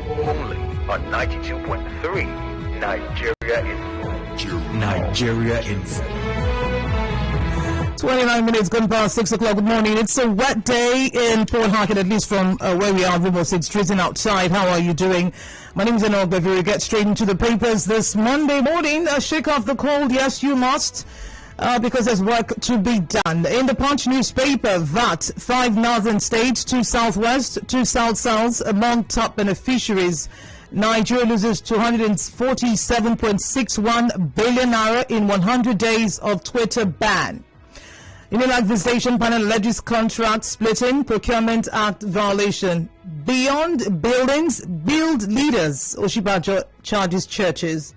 only on 92.3 Nigeria Info. Nigeria Info. 29 minutes gone past 6 o'clock. Good morning. It's a wet day in Port Harcourt, at least from where we are. Almost it's drizzling outside. How are you doing? My name is Enoh. Ogbevire. Get straight into the papers this Monday morning. Shake off the cold. Yes, you must. Because there's work to be done. In the Punch newspaper, that 5 northern states, 2 southwest, 2 south-souths among top beneficiaries. Nigeria loses 247.61 billion naira in 100 days of Twitter ban. Unilag Visitation Panel alleges contract splitting, Procurement Act violation. Beyond buildings, build leaders. Oshibajo charges churches.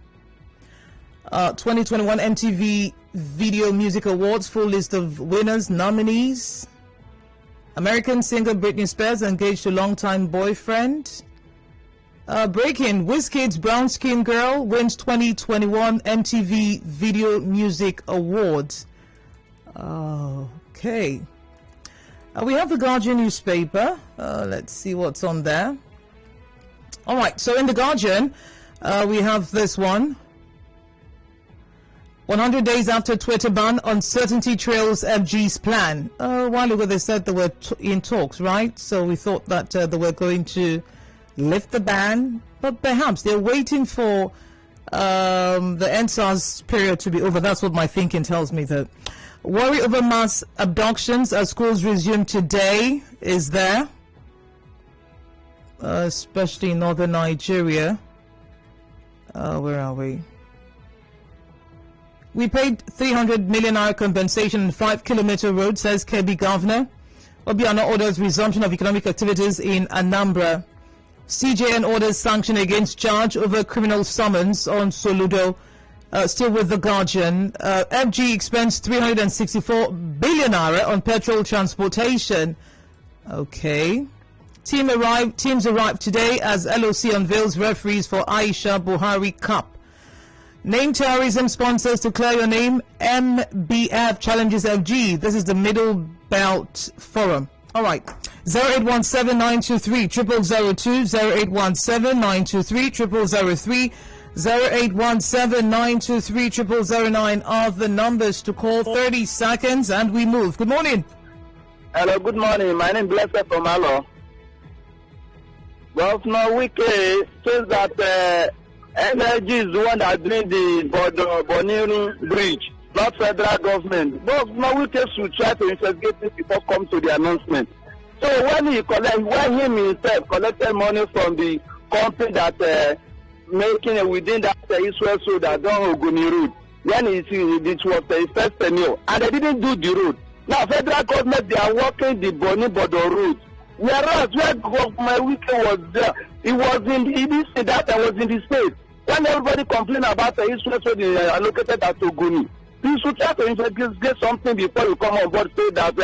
2021 MTV Video Music Awards, full list of winners, nominees. American singer Britney Spears engaged to longtime boyfriend. Breaking, Wizkid's Brown Skin Girl wins 2021 MTV Video Music Awards. Okay. We have the Guardian newspaper. Let's see what's on there. All right, so in the Guardian, we have this one. 100 days after Twitter ban, uncertainty trails FG's plan. A while ago they said they were in talks, right? So we thought that they were going to lift the ban, but perhaps they're waiting for the NSAS period to be over. That's what my thinking tells me. That worry over mass abductions as schools resume today is there, especially in northern Nigeria. Where are we? We paid 300 million naira compensation in 5-kilometer road, says Kebbi Governor. Obiano orders resumption of economic activities in Anambra. CJN orders sanction against charge over criminal summons on Soludo. Still with the Guardian. FG expends 364 billion naira on petrol transportation. Okay. Teams arrive today as LOC unveils referees for Aisha Buhari Cup. Name terrorism sponsors to clear your name. MBF challenges FG. This is the Middle Belt Forum. All right. 0817-923-0002, 0817-923-0003, 0817-923-0009 are the numbers to call. 30 seconds and we move. Good morning. Hello, good morning. My name is Blessed from Alo. Governor Wike says that energy is the one that doing the Boniru Bridge, not federal government. Governor Wike should try to investigate this before come to the announcement. So when he himself collected money from the company that making it within that Israel so that don't Oguni road, when it was the first tenure, and they didn't do the road. Now federal government they are working the Boni Bodo road. Whereas where Governor Wike was there, it was in that was in the state. When everybody complain about the Israel so they are located at Oguni, you should try to investigate something before you come on board so that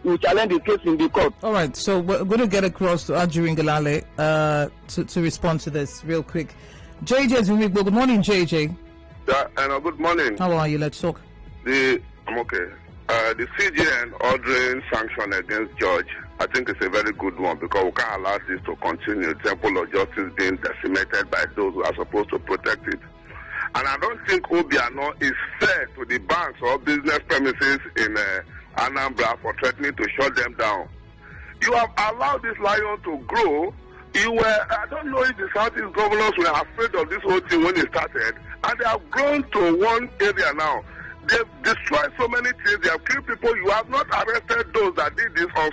you challenge the case in the court. All right, so we're going to get across to Adjurin Galale to respond to this real quick. JJ Zumigbo, good morning, JJ. Yeah, and good morning. How are you? Let's talk. I'm okay. The CJN ordering sanction against George, I think it's a very good one because we can't allow this to continue. Temple of Justice being decimated by those who are supposed to protect it. And I don't think Obiano is fair to the banks or business premises in Anambra for threatening to shut them down. You have allowed this lion to grow. I don't know if the Southeast governors were afraid of this whole thing when it started, and they have grown to one area now. They've destroyed so many things. They have killed people. You have not arrested those that did this on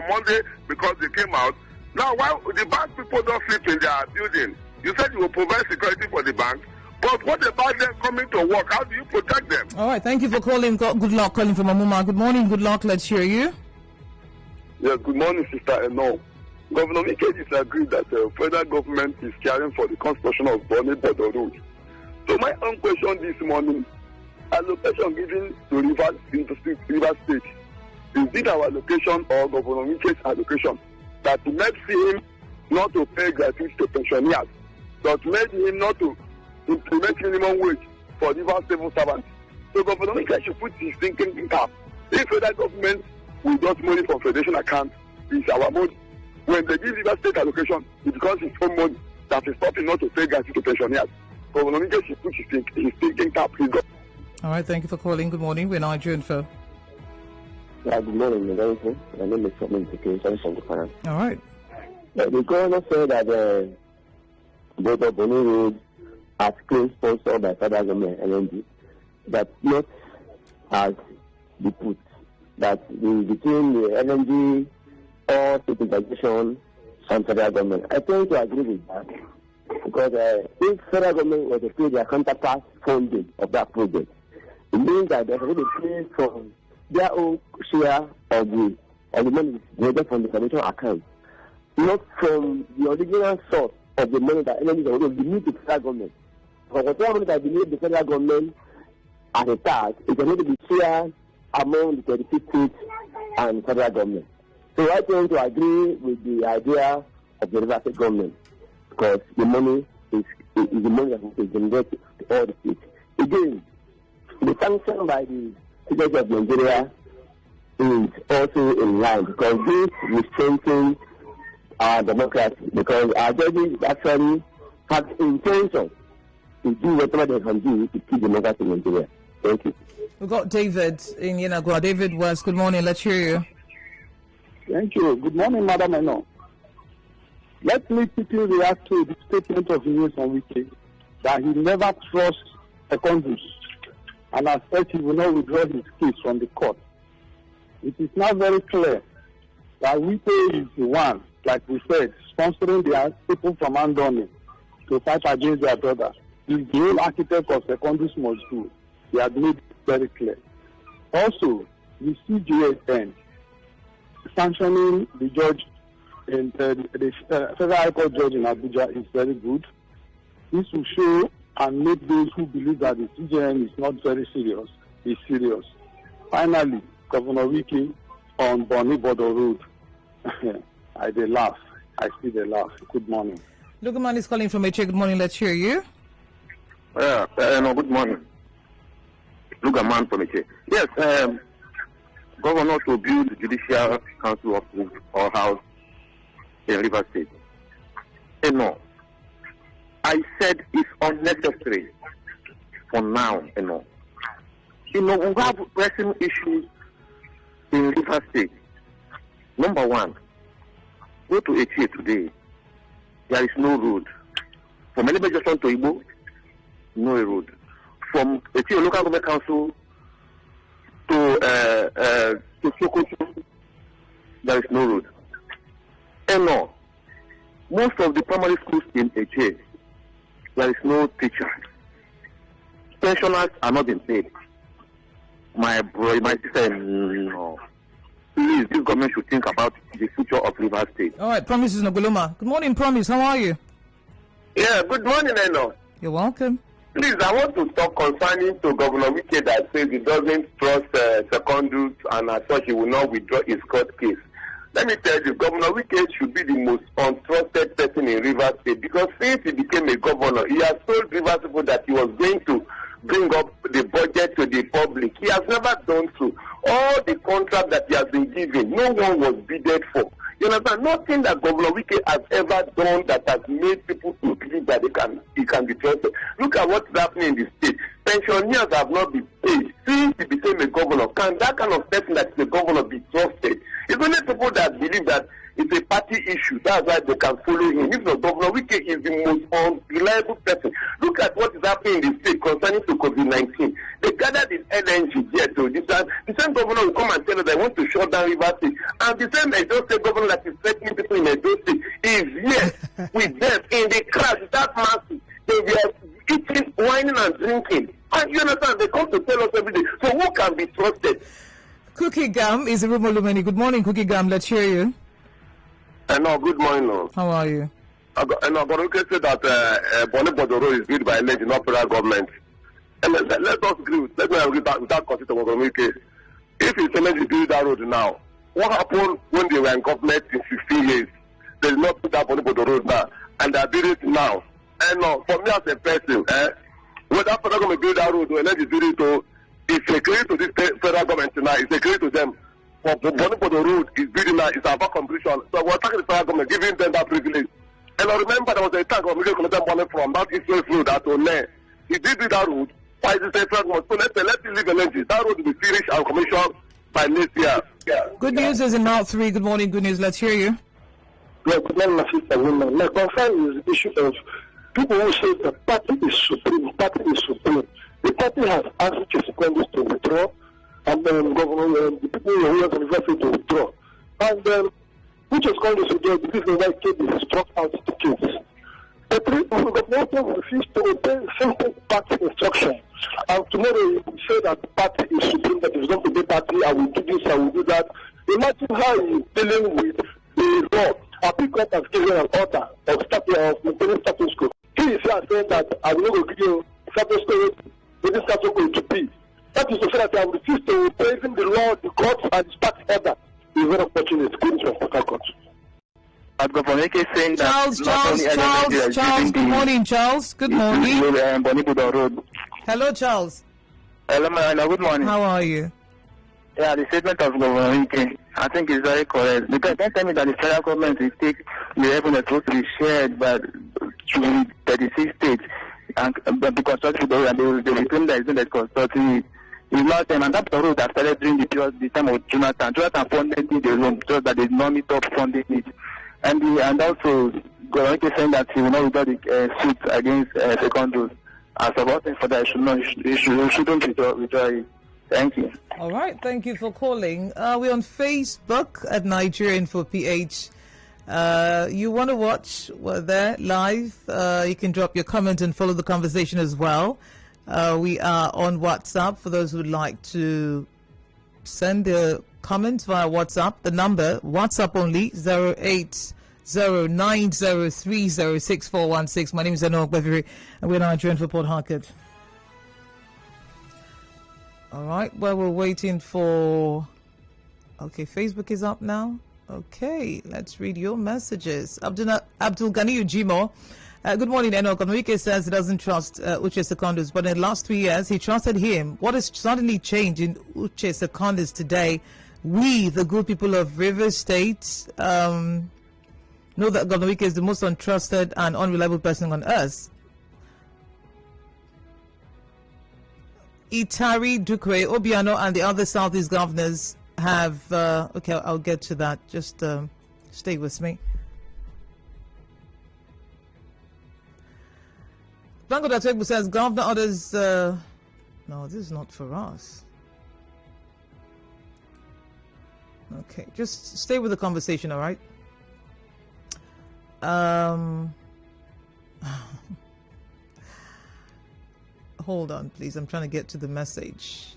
Monday because they came out. Now, why the bank people don't sleep in their building? You said you will provide security for the banks, but what about them coming to work? How do you protect them? All right, thank you for calling. Good luck calling from Amuma. Good morning, good luck. Let's hear you. Yes, good morning, Sister Enoh. Governor Mike disagreed that the federal government is caring for the construction of Bonny Border Road. So my own question this morning, allocation given to River State, is it our allocation or Governor Mike's allocation that made him not to pay gratuity to pensioners, that made him not to implement minimum wage for River civil servants? So Governor Mike should put his thinking in cap. If federal government will get money from federation account, it's our money. when they give Rivers State allocation, it's because it's own money that is stopping not to pay guys to pensioners. Governor Mike should put his thinking cap. All right, thank you for calling. Good morning. We're Nigerian Info. Yeah, good morning, Mr. My name is Communication from the Finance. All right. The governor said that both of Bonny Road are claims sponsored by federal government LNG, that not as the put, that between the LNG or state integration and federal government. I tend to agree with that, because if federal government was to pay their counterpart funding of that project, it means that they're going to pay from their own share of the money generated from the commission account, not from the original source of the money that LNG is going to beneath the federal government. Because whatever money that beneath the federal government as a tax is going to be shared among the 36 states and federal government. So I tend to agree with the idea of the Rivers State government, because the money is the money that is generated to all the states. Again, the sanction by the President of Nigeria is also in line, because this will strengthen our democracy, because our judges actually have the intention to do whatever they can do to keep democracy in Nigeria. Thank you. We've got David in Yenagua. David West, good morning. Let's hear you. Thank you. Good morning, Madam Enoh. Let me quickly react to the statement of Enoh Wike that he never trusts secondus, and as such he will not withdraw his case from the court. It is now very clear that Wike is the one, like we said, sponsoring the people from Andoni to fight against their brother. He's the whole architect of secondus must do. He had made it very clear. Also, the CJSN sanctioning the judge in the Federal High Court judge in Abuja is very good. This will show and make those who believe that the CJN is not very serious is serious. Finally, Governor Wike on Bonny Border Road. I laugh. I see they laugh. Good morning. Lugaman is calling from HA. Good morning. Let's hear you. No, good morning. Lugaman from HA. Yes, Governor to build the Judicial Council of our house in Rivers State. Enoh, I said it's unnecessary for now, Enoh. We have pressing issues in Rivers State. Number one, go to HA today. There is no road. From Elebe Junction to Igbo, no road. From HA Local Government Council to Sokoto, there is no road. Enoh, most of the primary schools in HA, there is no teacher. Pensioners are not being paid. My sister, no. Please, this government should think about the future of Rivers State. All right, Promise is Nogoloma. Good morning, Promise. How are you? Yeah, good morning, Enoh. You're welcome. Please, I want to talk concerning to Governor Wike that says he doesn't trust secondus and as such he will not withdraw his court case. Let me tell you, Governor Wike should be the most untrusted person in Rivers State, because since he became a governor, he has told Rivers people that he was going to bring up the budget to the public. He has never done so. All the contracts that he has been given, no one was bidded for. You understand? Nothing that Governor Wike has ever done that has made people to believe that he can be trusted. Look at what's happening in the state. Pensioners have not been paid since he became a governor. Can that kind of person that is a governor be trusted? It's only people that believe that it's a party issue. That's why they can follow him. If the Governor Wike is the most unreliable person. Look at what is happening in the state concerning to COVID-19. They gathered in LNG here to this time. The same governor will come and tell us they want to shut down Rivers State. And the same Edo State governor that is threatening people in Edo State is here with them in the crowd without masks. They were eating, whining and drinking. And you understand, they come to tell us every day. So who can be trusted? Cookie Gam is Rumolumeni. Good morning, Cookie Gam. Let's hear you. No, good morning. No. How are you? And I'm going to say that Bonny Border Road is built by LNG, not federal government. And let us agree. Let me agree without considering Governor Wike. If it's LNG build that road now, what happened when they were in government in 15 years? They did not put that Bonny Border Road now, and they build it now. And for me as a person, whether federal government build that road or LNG build it, it's a credit to this federal government now. It's a credit to them. for Bonny for the road is building now is about completion. So we're talking to the federal government, giving them that privilege. And I remember there was a time when we collected money from that East Road at Enoh. He did do that road. Why is it a federal government? So let's leave energy. That road will be finished and commissioned by next year. Good news is in Mount 3. Good morning, good news. Let's hear you. Yeah, good morning, my sister. My concern is the issue of people who say the party is supreme. The party has asked the secondary to withdraw, and then the people who are university to withdraw. And which is going to withdraw because the white kid is struck out the kids. The three government will refuse to obey simple party instruction. And tomorrow you say that the party is supreme, that is going to be party, I will do this, I will do that. Imagine how you're dealing with the law. Our people has given an order of maintaining status quo. He is here saying that I will not give you status quo with this status quo to be. That is to say that I will refuse to obey even the law, the courts, and the party order. It's very unfortunate. Good news for Court. Charles, good morning, Charles. Good morning. Hello, Charles. Hello, Marina. Good morning. How are you? Yeah, the statement of Governor Ike, I think is very correct. Because don't tell me that the federal government will take the revenue supposed to be shared by 36 states and the construction and they will claim that it's in the construction. It's not them, and that's the road that started during the time of Jonathan. Jonathan funded the loan just that they did not meet up funding it. And also, Governor Ike saying that he will not withdraw the suit against secondaries. As about for that, shouldn't withdraw it. Thank you. All right, thank you for calling. We're on Facebook at Nigeria Info PH. You want to watch? We're there live. You can drop your comment and follow the conversation as well. We are on WhatsApp for those who would like to send their comments via WhatsApp. The number, WhatsApp only, 08090306416. My name is Enoh Ogbevire, and we're Nigerian for Port Harcourt. All right, well, we're waiting for... Okay, Facebook is up now. Okay, let's read your messages. Abdul Ghani Ujimo. Good morning, Enoch. Onwike says he doesn't trust Uche Secondus, but in the last 3 years, he trusted him. What has suddenly changed in Uche Secondus today? We, the good people of Rivers State, know that Onwike is the most untrusted and unreliable person on earth. Itari, Dukwe, Obiano, and the other Southeast governors have... okay, I'll get to that. Just stay with me. Blanco Dategbu says, Governor orders... no, this is not for us. Okay, just stay with the conversation, all right? Hold on, please. I'm trying to get to the message.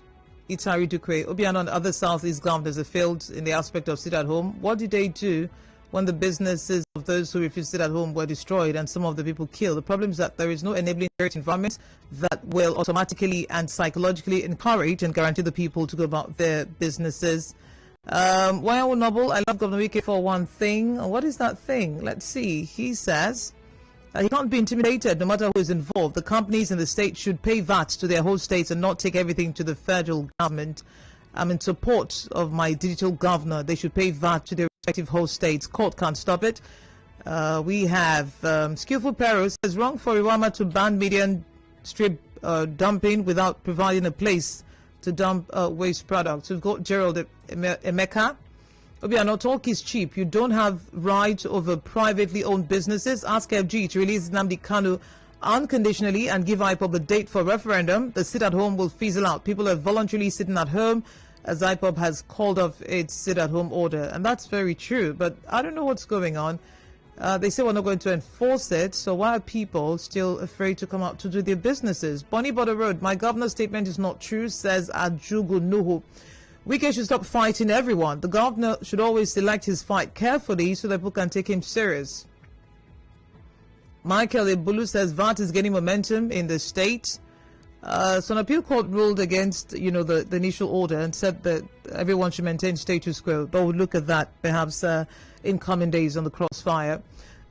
Itari Dukwe, Obiano and other Southeast governors have failed in the aspect of sit at home. What did they do when the businesses of those who refused to sit at home were destroyed and some of the people killed? The problem is that there is no enabling environment that will automatically and psychologically encourage and guarantee the people to go about their businesses. Wayo Noble, I love Governor Wike for one thing. What is that thing? Let's see. He says he can't be intimidated no matter who is involved. The companies in the state should pay VAT to their host states and not take everything to the federal government. I'm in support of my digital governor. They should pay VAT to their respective host states. Court can't stop it. We have Skillful Perro says wrong for Iwama to ban median strip dumping without providing a place to dump waste products. We've got Gerald Emeka. Obiano, talk is cheap. You don't have rights over privately owned businesses. Ask FG to release Nnamdi Kanu unconditionally and give IPOB a date for referendum. The sit-at-home will fizzle out. People are voluntarily sitting at home as IPOB has called off its sit-at-home order. And that's very true, but I don't know what's going on. They say we're not going to enforce it, so why are people still afraid to come out to do their businesses? Bonnie Border Road, my governor's statement is not true, says Ajugu Nuhu. Wike should stop fighting everyone. The governor should always select his fight carefully so that people can take him serious. Michael Ibulu says VAT is gaining momentum in the state. So an appeal court ruled against, the initial order and said that everyone should maintain status quo. But we'll look at that perhaps in coming days on the crossfire.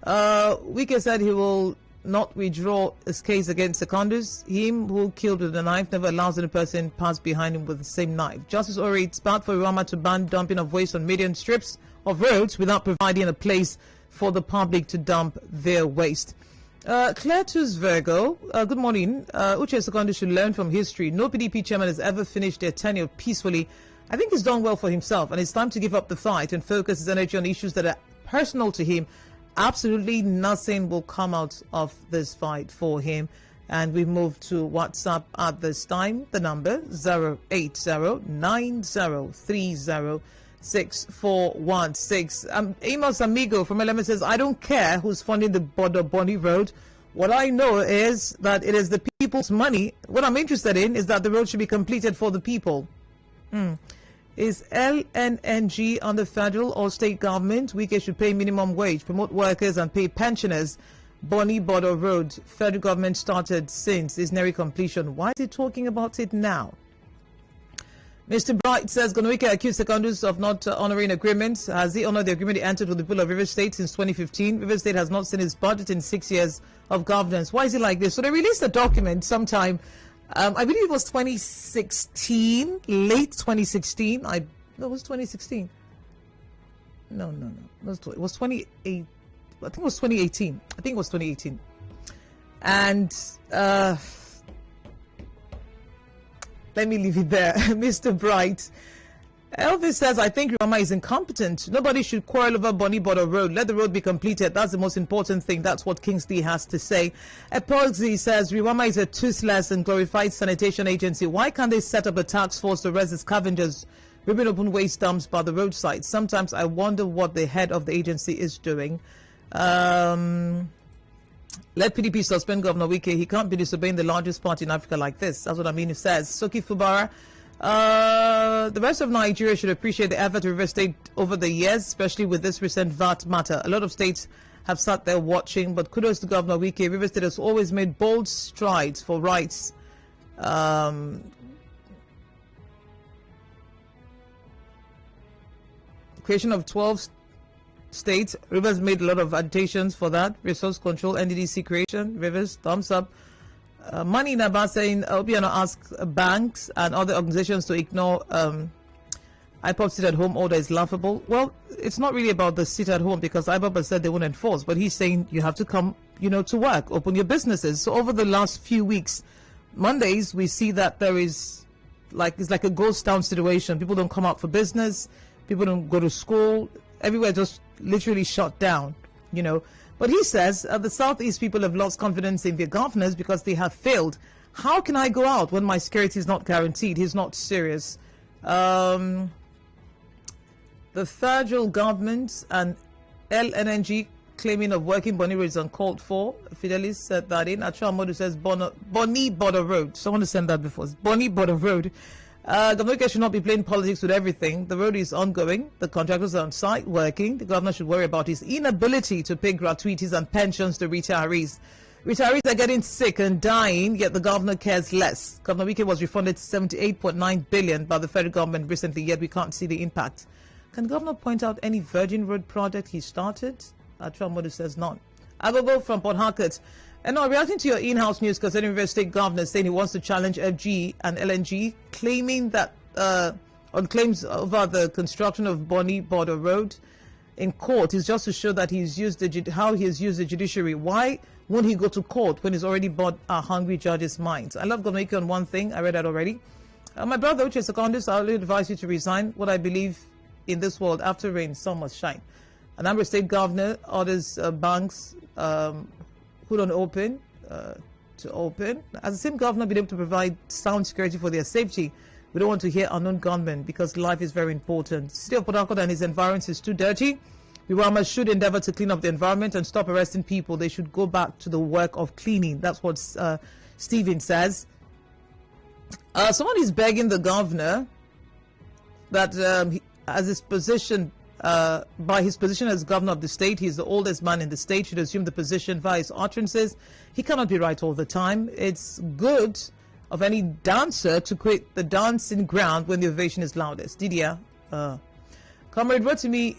Wike said he will not withdraw his case against Secondus. Him who killed with a knife never allows any person pass behind him with the same knife. Justice Ori, it's bad for Rwanda to ban dumping of waste on median strips of roads without providing a place for the public to dump their waste. Claire Tus Virgo, good morning. Uche Secondus should learn from history. No PDP chairman has ever finished their tenure peacefully. I think he's done well for himself, and it's time to give up the fight and focus his energy on issues that are personal to him. Absolutely nothing will come out of this fight for him. And we move to WhatsApp at this time. The number 08090306416. Amos Amigo from LMS says, I don't care who's funding the Border Bonny Road. What I know is that it is the people's money. What I'm interested in is that the road should be completed for the people. Is LNNG under federal or state government? Wike should pay minimum wage, promote workers and pay pensioners. Bonny Border Road, federal government started since its near completion. Why is he talking about it now? Mr. Bright says Gonwike accused Secondus of not honoring agreements. Has he honored the agreement he entered with the people of River State since 2015? River State has not seen its budget in 6 years of governance. Why is it like this? So they released a document sometime, I believe it was 2016, late 2016. No, it was 2016. No. It was 28. I think it was 2018. And let me leave it there. Mr. Bright. Elvis says, I think Rama is incompetent. Nobody should quarrel over Bonny Border Road. Let the road be completed. That's the most important thing. That's what Kingsley has to say. Epoxy says, Rwanda is a toothless and glorified sanitation agency. Why can't they set up a task force to arrest the scavengers ripping open waste dumps by the roadside? Sometimes I wonder what the head of the agency is doing. Let PDP suspend Governor Wike. He can't be disobeying the largest party in Africa like this. That's what Aminu says. Soki Fubara. The rest of Nigeria should appreciate the effort of River State over the years, especially with this recent VAT matter. A lot of states have sat there watching, but kudos to Governor Wike. River State has always made bold strides for rights. Creation of 12 states. Rivers made a lot of agitations for that. Resource control, NDDC creation. Rivers, thumbs up. Money in Abba saying, Obiano asks banks and other organizations to ignore IPOP sit-at-home order is laughable. Well, it's not really about the sit-at-home because IPOP has said they won't enforce, but he's saying you have to come, to work, open your businesses. So over the last few weeks, Mondays, we see that there is it's like a ghost town situation. People don't come out for business. People don't go to school. Everywhere just literally shut down, But he says the Southeast people have lost confidence in their governors because they have failed. How can I go out when my security is not guaranteed? He's not serious. The federal government and LNNG claiming of working Bonny Road is uncalled for. Fidelis said that in. Achua Modu says Bonny Border Road. Someone has sent that before. It's Bonny Border Road. Governor should not be playing politics with everything. The road is ongoing. The contractors are on site working. The governor should worry about his inability to pay gratuities and pensions to retirees. Retirees are getting sick and dying, yet the governor cares less. Governor Wike was refunded 78.9 billion by the federal government recently, yet we can't see the impact. Can the governor point out any Virgin Road project he started? Modu says none. Agogo from Port Harcourt. And now, reacting to your in-house news concerning River State governor saying he wants to challenge FG and LNG, claiming that on claims over the construction of Bonny Border Road in court is just to show that how he has used the judiciary. Why won't he go to court when he's already bought our hungry judges' minds? I love going to make you on one thing. I read that already. My brother, Uche Secondus, I will advise you to resign. What I believe in this world, after rain, sun must shine. Anambra State governor orders banks who don't open to open. As the same governor been able to provide sound security for their safety, we don't want to hear unknown gunmen because life is very important. The city of Port Harcourt and its environs is too dirty. Rwanda should endeavor to clean up the environment and stop arresting people. They should go back to the work of cleaning. That's what Stephen says. Someone is begging the governor that as his position by his position as governor of the state, he's the oldest man in the state, should assume the position via his utterances. He cannot be right all the time. It's good of any dancer to quit the dancing ground when the ovation is loudest. Didier. Comrade Rotimi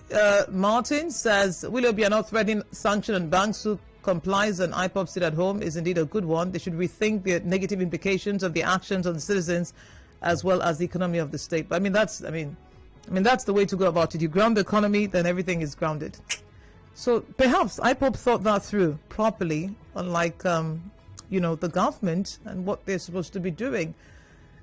Martin says, will it be enough threatening sanction on banks who complies and IPOP sit at home is indeed a good one. They should rethink the negative implications of the actions on the citizens as well as the economy of the state. But I mean, that's the way to go about it. You ground the economy, then everything is grounded. So perhaps IPOP thought that through properly, unlike, the government and what they're supposed to be doing.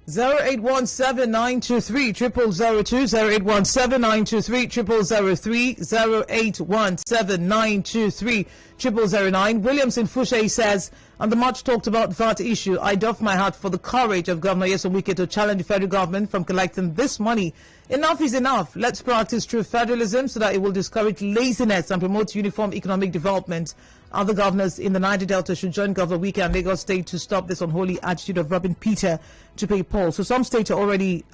0817-923-0002, 0817-923-0003, 0817-923-0009. Williamson Fouché says, on the much talked about VAT issue, I doff my hat for the courage of Governor Nyesom Wike to challenge the federal government from collecting this money. Enough is enough. Let's practice true federalism so that it will discourage laziness and promote uniform economic development. Other governors in the Niger Delta should join Governor Wike and Lagos State to stop this unholy attitude of robbing Peter to pay Paul. So some states are already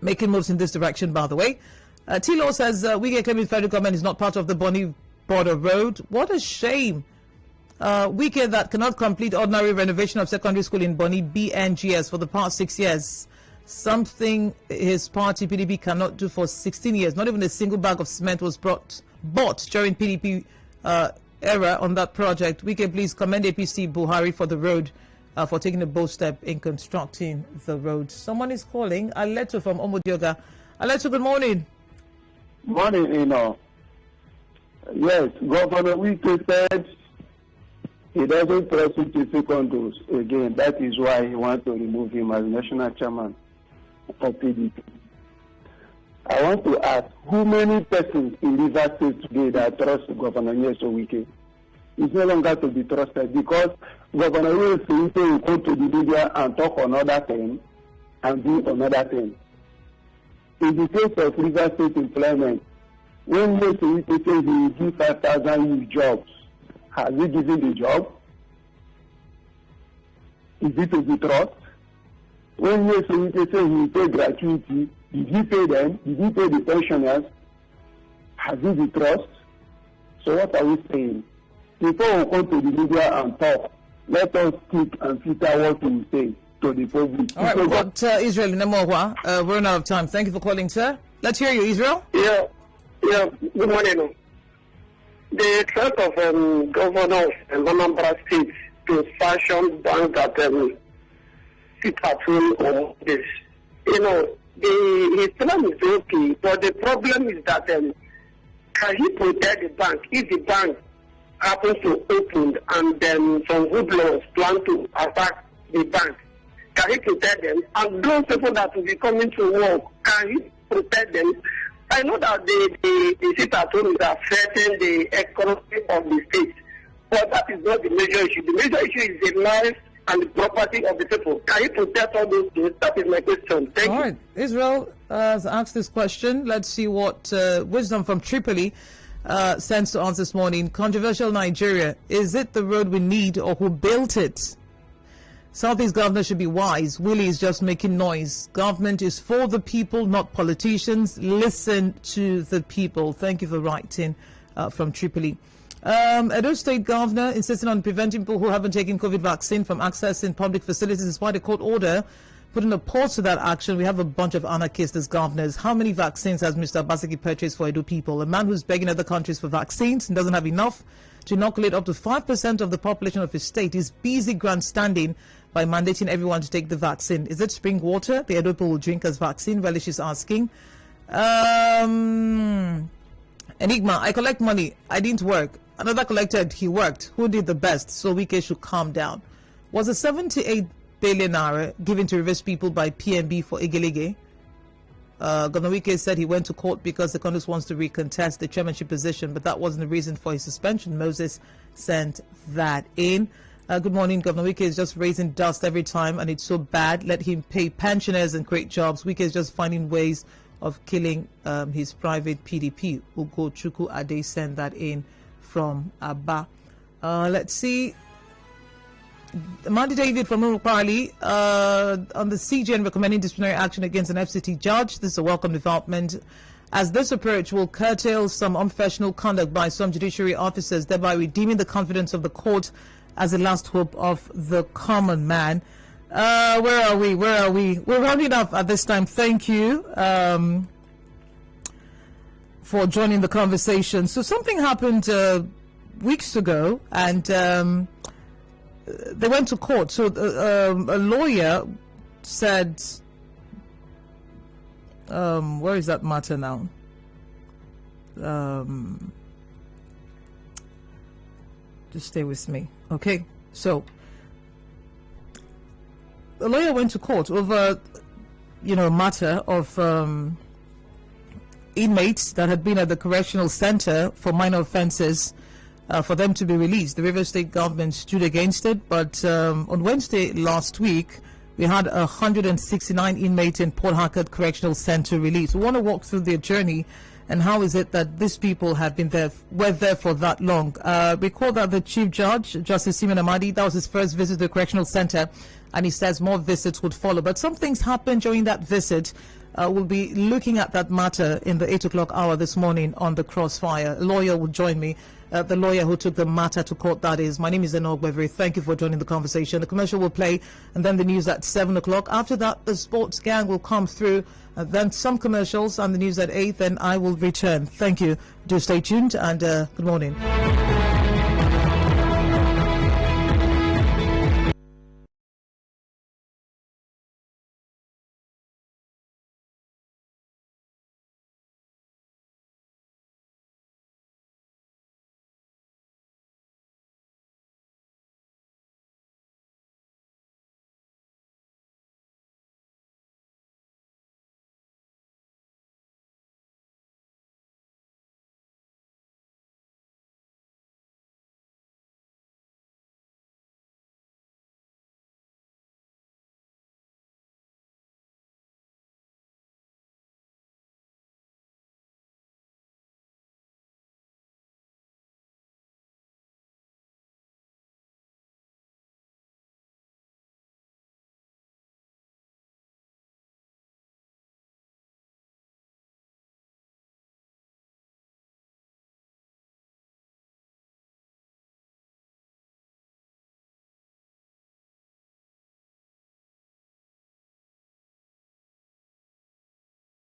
making moves in this direction, by the way. T-Law says, Wike claiming federal government is not part of the Bonny border road. What a shame. Wike that cannot complete ordinary renovation of secondary school in Bonny BNGS for the past 6 years. Something his party PDP cannot do for 16 years. Not even a single bag of cement was bought during PDP era on that project. Wike, please commend APC Buhari for the road, for taking a bold step in constructing the road. Someone is calling. Aleto from Omodioga. Aleto, good morning. Morning, Enoh. Yes, Governor Wike said he doesn't trust secondos again. That is why he wants to remove him as national chairman of PDP. I want to ask, how many persons in Rivers State today that trust Governor Nyesom Wike? It's no longer to be trusted because Governor Nyesom Wike will come to the media and talk another thing and do another thing. In the case of Rivers State employment, when Nyesom Wike says he will give 5,000 youth jobs, has he given the job? Is it to be trust? When Nyesom Wike says he will pay gratuity, did he pay them? Did he pay the pensioners? Has he the trust? So what are we saying? Before we come to the media and talk, let us think and filter what we say to the public. All right, we've got Israel Nemohwa. We're out of time. Thank you for calling, sir. Let's hear you, Israel. Yeah. Good morning. The threat of governors in Anambra State to sanction banks that sit at home on this, his plan is okay, but the problem is that can he protect the bank if the bank happens to open and then some hoodlums plan to attack the bank? Can he protect them? And those people that will be coming to work, can he protect them? I know that the sit at home is affecting the economy of the state, but that is not the major issue. The major issue is the lives and the property of the people. Can you protect all those things? That is my question. Thank you. All right. Israel has asked this question. Let's see what Wisdom from Tripoli sends to us this morning. Controversial Nigeria. Is it the road we need or who built it? Southeast governor should be wise. Willie is just making noise. Government is for the people, not politicians. Listen to the people. Thank you for writing from Tripoli. Edo State Governor insisting on preventing people who haven't taken COVID vaccine from accessing public facilities despite a court order putting a pause to that action. We have a bunch of anarchists as governors. How many vaccines has Mr. Abaseki purchased for Edo people? A man who's begging other countries for vaccines and doesn't have enough to inoculate up to 5% of the population of his state is busy grandstanding by mandating everyone to take the vaccine. Is it spring water the Edo people will drink as vaccine? Relish is asking. Enigma, I collect money. I didn't work. Another collected, he worked. Who did the best? So Wike should calm down. Was a 78 billion naira given to Rivers people by PNB for Igelege? Governor Wike said he went to court because the Congress wants to recontest the chairmanship position, but that wasn't the reason for his suspension. Moses sent that in. Good morning. Governor Wike is just raising dust every time, and it's so bad. Let him pay pensioners and create jobs. Wike is just finding ways of killing his private PDP. Ugo Chuku Ade sent that in from Abba. Let's see. Mandy David from Urupali on the CJN recommending disciplinary action against an FCT judge. This is a welcome development, as this approach will curtail some unprofessional conduct by some judiciary officers, thereby redeeming the confidence of the court as the last hope of the common man. Where are we? We're rounding up at this time. Thank you for joining the conversation. So something happened weeks ago, and they went to court. So a lawyer said, where is that matter now? Just stay with me, okay? So the lawyer went to court over, a matter of inmates that had been at the correctional center for minor offenses, for them to be released. The Rivers State government stood against it, but on Wednesday last week, we had 169 inmates in Port Harcourt Correctional Center released. We want to walk through their journey and how is it that these people have been there, were there for that long. Recall that the Chief Judge, Justice Simeon Amadi, that was his first visit to the Correctional Center, and he says more visits would follow. But some things happened during that visit. We'll be looking at that matter in the 8 o'clock hour this morning on the Crossfire. A lawyer will join me, the lawyer who took the matter to court, that is. My name is Enoh Ogbevire. Thank you for joining the conversation. The commercial will play, and then the news at 7 o'clock. After that, the sports gang will come through, then some commercials and the news at 8, then I will return. Thank you. Do stay tuned, and good morning.